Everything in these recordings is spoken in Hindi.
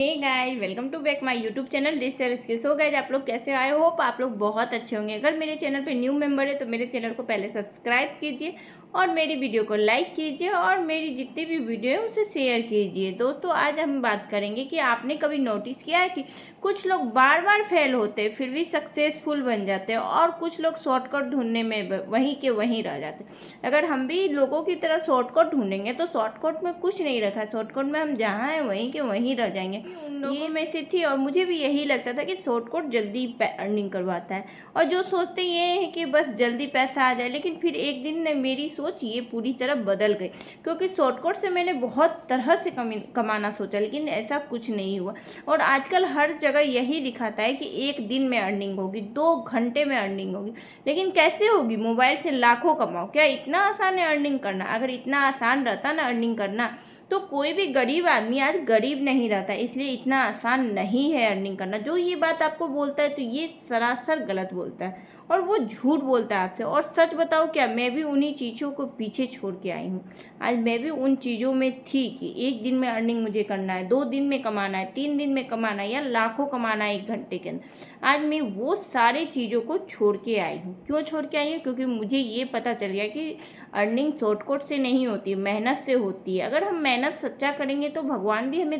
Hey guys, welcome to back my YouTube channel digital skills. So guys, आप लोग कैसे आए हो? आप लोग बहुत अच्छे होंगे। अगर मेरे चैनल पे न्यू मेंबर है तो मेरे चैनल को पहले सब्सक्राइब कीजिए और मेरी वीडियो को लाइक कीजिए और मेरी जितनी भी वीडियो है उसे शेयर कीजिए। दोस्तों, आज हम बात करेंगे कि आपने कभी नोटिस किया है कि कुछ लोग बार बार फेल होते हैं फिर भी सक्सेसफुल बन जाते हैं और कुछ लोग शॉर्टकट ढूंढने में वहीं के वहीं रह जाते हैं। अगर हम भी लोगों की तरह शॉर्टकट ढूंढेंगे तो शॉर्टकट में कुछ नहीं रखा, शॉर्टकट में हम जहाँ हैं वहीं के वहीं रह जाएंगे। उन लोगों में से थी और मुझे भी यही लगता था कि शॉर्टकट जल्दी अर्निंग करवाता है और जो सोचते ये है कि बस जल्दी पैसा आ जाए। लेकिन फिर एक दिन मेरी सोच ये पूरी तरह बदल गई, क्योंकि शॉर्टकट से मैंने बहुत तरह से कमाना सोचा, लेकिन ऐसा कुछ नहीं हुआ। और आजकल हर जगह यही दिखाता है कि एक दिन में अर्निंग होगी, 2 घंटे में अर्निंग होगी। लेकिन कैसे होगी? मोबाइल से लाखों कमाओ। क्या इतना आसान है अर्निंग करना? अगर इतना आसान रहता ना अर्निंग करना तो कोई भी गरीब आदमी आज गरीब नहीं रहता। इसलिए इतना आसान नहीं है अर्निंग करना। जो ये बात आपको बोलता है तो ये सरासर गलत बोलता है और वो झूठ बोलता है आपसे। और सच बताओ क्या, मैं भी उन्हीं चीज़ों को पीछे छोड़ के आई हूँ। आज मैं भी उन चीज़ों में थी कि एक दिन में अर्निंग मुझे करना है, 2 दिन में कमाना है, 3 दिन में कमाना है या लाखों कमाना है 1 घंटे के अंदर। आज मैं वो सारी चीज़ों को छोड़ के आई हूँ। क्यों छोड़ के आई हूँ? क्योंकि मुझे ये पता चल गया कि अर्निंग शॉर्टकट से नहीं होती, मेहनत से होती है। अगर हम मेहनत सच्चा करेंगे तो भगवान भी हमें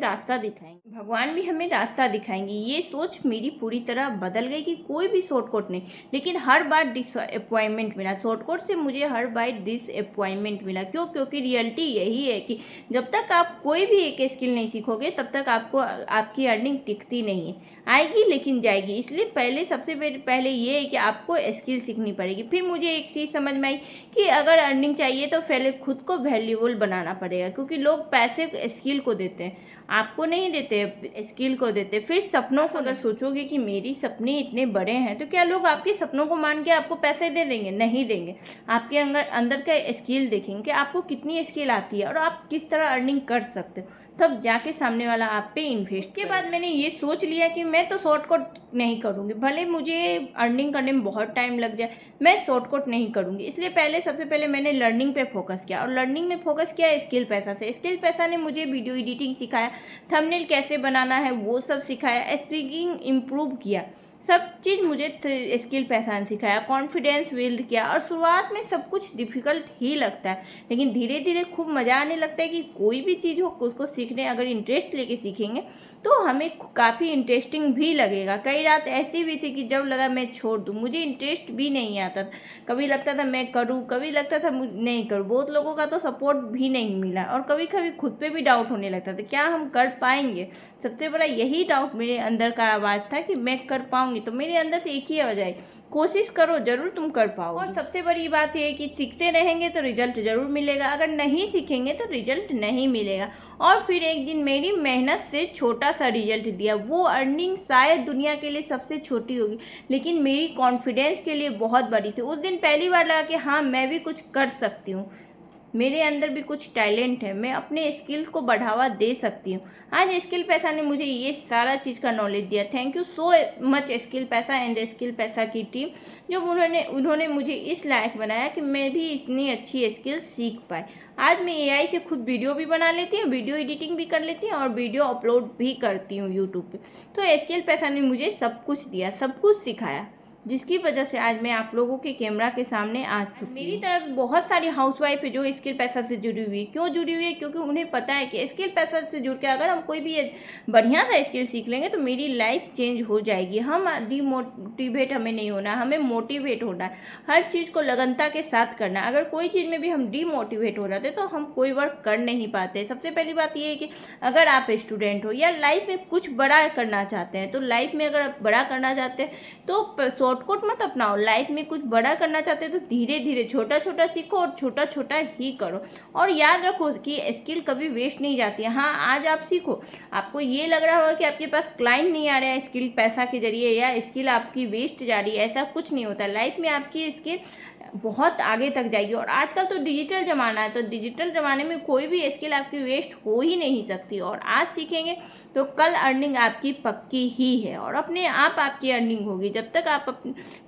रास्ता दिखाएंगे, ये सोच मेरी पूरी तरह बदल गई कि कोई भी शॉर्टकट नहीं, लेकिन हर बार डिसअपॉइंटमेंट मिला। शॉर्टकट से मुझे हर बार डिसअपॉइंटमेंट मिला। क्यों? क्योंकि रियलिटी यही है कि जब तक आप कोई भी एक स्किल नहीं सीखोगे तब तक आपको आपकी अर्निंग टिकती नहीं है। आएगी लेकिन जाएगी। इसलिए पहले सबसे पहले ये है कि आपको स्किल सीखनी पड़ेगी। फिर मुझे एक चीज़ समझ में आई कि अगर अर्निंग चाहिए तो पहले खुद को वैल्यूएबल बनाना पड़ेगा, क्योंकि लोग पैसे स्किल को देते हैं, आपको नहीं देते, स्किल को देते। फिर सपनों को अगर सोचोगे कि मेरी सपने इतने बड़े हैं तो क्या लोग आपके सपनों को मान के आपको पैसे दे देंगे? नहीं देंगे। आपके अंदर का स्किल देखेंगे कि आपको कितनी स्किल आती है और आप किस तरह अर्निंग कर सकते हो, तब जाके सामने वाला आप पे इन्वेस्ट। के बाद मैंने ये सोच लिया कि मैं तो शॉर्टकट नहीं करूँगी, भले मुझे अर्निंग करने में बहुत टाइम लग जाए, मैं शॉर्टकट नहीं करूँगी। इसलिए सबसे पहले मैंने लर्निंग पे फोकस किया और लर्निंग में फोकस किया स्किल पैसा से। स्किल पैसा ने मुझे वीडियो एडिटिंग सिखाया, थंबनेल कैसे बनाना है वो सब सिखाया, स्पीकिंग इम्प्रूव किया। सब चीज़ मुझे स्किल पैसा ने सिखाया, कॉन्फिडेंस बिल्ड किया। और शुरुआत में सब कुछ डिफ़िकल्ट ही लगता है, लेकिन धीरे धीरे खूब मज़ा आने लगता है कि कोई भी चीज़ हो उसको सीखने अगर इंटरेस्ट लेके सीखेंगे तो हमें काफ़ी इंटरेस्टिंग भी लगेगा। कई रात ऐसी भी थी कि जब लगा मैं छोड़ दूँ, मुझे इंटरेस्ट भी नहीं आता था। कभी लगता था मैं करूँ, कभी लगता था नहीं करूँ। बहुत लोगों का तो सपोर्ट भी नहीं मिला और कभी कभी खुद पे भी डाउट होने लगता था, क्या हम कर पाएंगे? सबसे बड़ा यही डाउट मेरे अंदर का आवाज़ था कि मैं कर पाऊंगी? तो मेरे अंदर से एक ही आवाज़ आई, कोशिश करो, जरूर तुम कर पाओ। और सबसे बड़ी बात यह है कि सीखते रहेंगे तो रिजल्ट जरूर मिलेगा, अगर नहीं सीखेंगे तो रिजल्ट नहीं मिलेगा। और फिर एक दिन मेरी मेहनत से छोटा सा रिजल्ट दिया। वो अर्निंग शायद दुनिया के लिए सबसे छोटी होगी, लेकिन मेरी कॉन्फिडेंस के लिए बहुत बड़ी थी। उस दिन पहली बार लगा कि हाँ, मैं भी कुछ कर सकती हूँ, मेरे अंदर भी कुछ टैलेंट है, मैं अपने स्किल्स को बढ़ावा दे सकती हूँ। आज स्किल पैसा ने मुझे ये सारा चीज़ का नॉलेज दिया। Thank you so much skill पैसा एंड स्किल पैसा की टीम, जो उन्होंने मुझे इस लायक बनाया कि मैं भी इतनी अच्छी स्किल सीख पाए। आज मैं एआई से खुद वीडियो भी बना लेती हूँ, वीडियो एडिटिंग भी कर लेती हूँ और वीडियो अपलोड भी करती हूँ यूट्यूब पे। तो स्किल पैसा ने मुझे सब कुछ दिया, सब कुछ सिखाया, जिसकी वजह से आज मैं आप लोगों के कैमरा के सामने आ चुकी। मेरी तरफ बहुत सारी हाउसवाइफ है जो स्किल पैसा से जुड़ी हुई है। क्यों जुड़ी हुई है? क्योंकि उन्हें पता है कि स्किल पैसा से जुड़ के अगर हम कोई भी बढ़िया सा स्किल सीख लेंगे तो मेरी लाइफ चेंज हो जाएगी। हम डिमोटिवेट हमें नहीं होना, हमें मोटिवेट होना है। हर चीज़ को लगनता के साथ करना है। अगर कोई चीज़ में भी हम डिमोटिवेट हो जाते तो हम कोई वर्क कर नहीं पाते। सबसे पहली बात यह है कि अगर आप स्टूडेंट हो या लाइफ में कुछ बड़ा करना चाहते हैं, तो लाइफ में अगर आप बड़ा करना चाहते हैं तो शॉर्टकट मत अपनाओ। लाइफ में कुछ बड़ा करना चाहते हो तो धीरे धीरे छोटा छोटा सीखो और छोटा छोटा ही करो। और याद रखो कि स्किल कभी वेस्ट नहीं जाती है। हाँ, आज आप सीखो, आपको ये लग रहा होगा कि आपके पास क्लाइंट नहीं आ रहा है स्किल पैसा के जरिए या स्किल आपकी वेस्ट जा रही है, ऐसा कुछ नहीं होता। लाइफ में आपकी स्किल बहुत आगे तक जाएगी। और आजकल तो डिजिटल ज़माना है, तो डिजिटल ज़माने में कोई भी स्किल आपकी वेस्ट हो ही नहीं सकती। और आज सीखेंगे तो कल अर्निंग आपकी पक्की ही है और अपने आप आपकी अर्निंग होगी। जब तक आप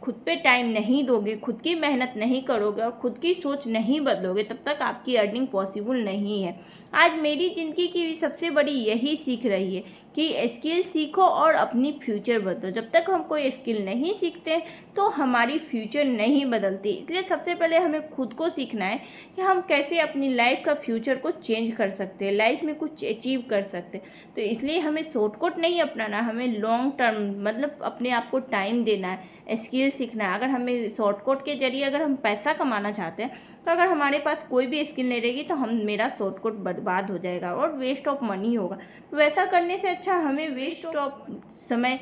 खुद पे टाइम नहीं दोगे, खुद की मेहनत नहीं करोगे और खुद की सोच नहीं बदलोगे, तब तक आपकी अर्निंग पॉसिबल नहीं है। आज मेरी ज़िंदगी की भी सबसे बड़ी यही सीख रही है कि स्किल सीखो और अपनी फ्यूचर बदलो। जब तक हम कोई स्किल नहीं सीखते तो हमारी फ्यूचर नहीं बदलती। इसलिए सबसे पहले हमें खुद को सीखना है कि हम कैसे अपनी लाइफ का फ्यूचर को चेंज कर सकते हैं, लाइफ में कुछ अचीव कर सकते हैं। तो इसलिए हमें शॉर्टकट नहीं अपनाना, हमें लॉन्ग टर्म मतलब अपने आप को टाइम देना है, स्किल सीखना है। अगर हमें शॉर्टकट के जरिए अगर हम पैसा कमाना चाहते हैं तो अगर हमारे पास कोई भी स्किल नहीं रहेगी तो हम मेरा शॉर्टकट बर्बाद हो जाएगा और वेस्ट ऑफ मनी होगा। तो वैसा करने से अच्छा हमें वेस्ट ऑफ समय,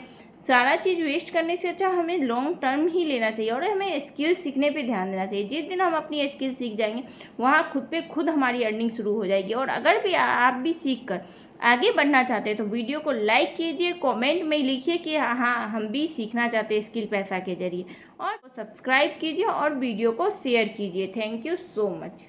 सारा चीज़ वेस्ट करने से अच्छा हमें लॉन्ग टर्म ही लेना चाहिए और हमें स्किल सीखने पे ध्यान देना चाहिए। जिस दिन हम अपनी स्किल सीख जाएंगे वहाँ खुद पे खुद हमारी अर्निंग शुरू हो जाएगी। और अगर भी आप भी सीख कर आगे बढ़ना चाहते हैं तो वीडियो को लाइक कीजिए, कमेंट में लिखिए कि हाँ हम भी सीखना चाहते हैं स्किल पैसा के जरिए, और सब्सक्राइब कीजिए और वीडियो को शेयर कीजिए। Thank you so much.